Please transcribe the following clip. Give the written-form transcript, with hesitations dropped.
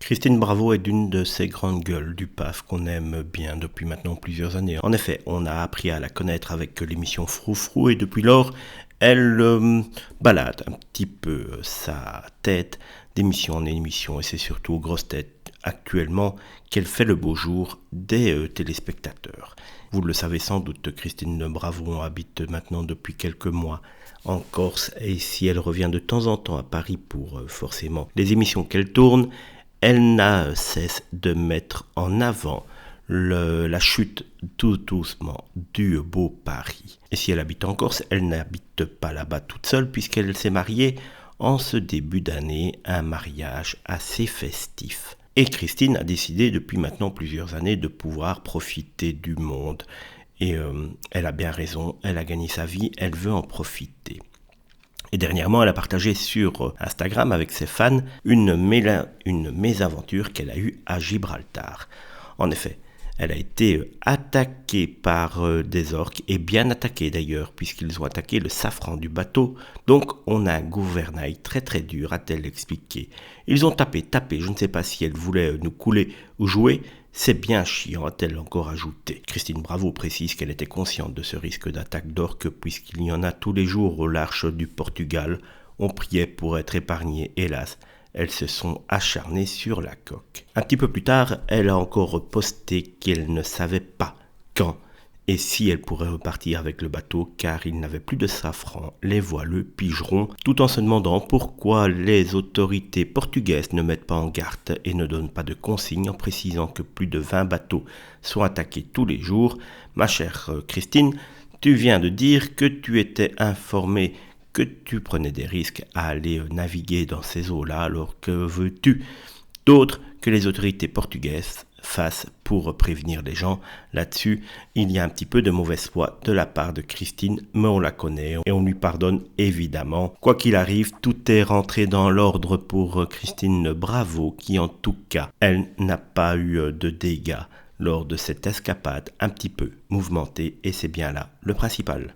Christine Bravo est d'une de ces grandes gueules du PAF qu'on aime bien depuis maintenant plusieurs années. En effet, on a appris à la connaître avec l'émission Froufrou et depuis lors, elle balade un petit peu sa tête d'émission en émission et c'est surtout aux grosses têtes actuellement qu'elle fait le beau jour des téléspectateurs. Vous le savez sans doute, Christine Bravo habite maintenant depuis quelques mois en Corse et si elle revient de temps en temps à Paris pour forcément les émissions qu'elle tourne, elle n'a cesse de mettre en avant la chute tout doucement du beau Paris. Et si elle habite en Corse, elle n'habite pas là-bas toute seule puisqu'elle s'est mariée en ce début d'année, un mariage assez festif. Et Christine a décidé depuis maintenant plusieurs années de pouvoir profiter du monde. Et elle a bien raison, elle a gagné sa vie, elle veut en profiter. Et dernièrement, elle a partagé sur Instagram avec ses fans une mésaventure qu'elle a eue à Gibraltar. En effet, elle a été attaquée par des orques, et bien attaquée d'ailleurs, puisqu'ils ont attaqué le safran du bateau. Donc on a un gouvernail très très dur, a-t-elle expliqué. Ils ont tapé, je ne sais pas si elle voulait nous couler ou jouer. C'est bien chiant, a-t-elle encore ajouté. Christine Bravo précise qu'elle était consciente de ce risque d'attaque d'orques puisqu'il y en a tous les jours au large du Portugal. On priait pour être épargné, hélas. Elles se sont acharnées sur la coque. Un petit peu plus tard, elle a encore posté qu'elle ne savait pas quand et si elle pourrait repartir avec le bateau car il n'avait plus de safran, les voileux pigeront, tout en se demandant pourquoi les autorités portugaises ne mettent pas en garde et ne donnent pas de consignes en précisant que plus de 20 bateaux sont attaqués tous les jours. Ma chère Christine, tu viens de dire que tu étais informée que tu prenais des risques à aller naviguer dans ces eaux-là, alors que veux-tu d'autre que les autorités portugaises fassent pour prévenir les gens? Là-dessus, il y a un petit peu de mauvaise foi de la part de Christine, mais on la connaît et on lui pardonne évidemment. Quoi qu'il arrive, tout est rentré dans l'ordre pour Christine Bravo, qui en tout cas, elle n'a pas eu de dégâts lors de cette escapade un petit peu mouvementée, et c'est bien là le principal.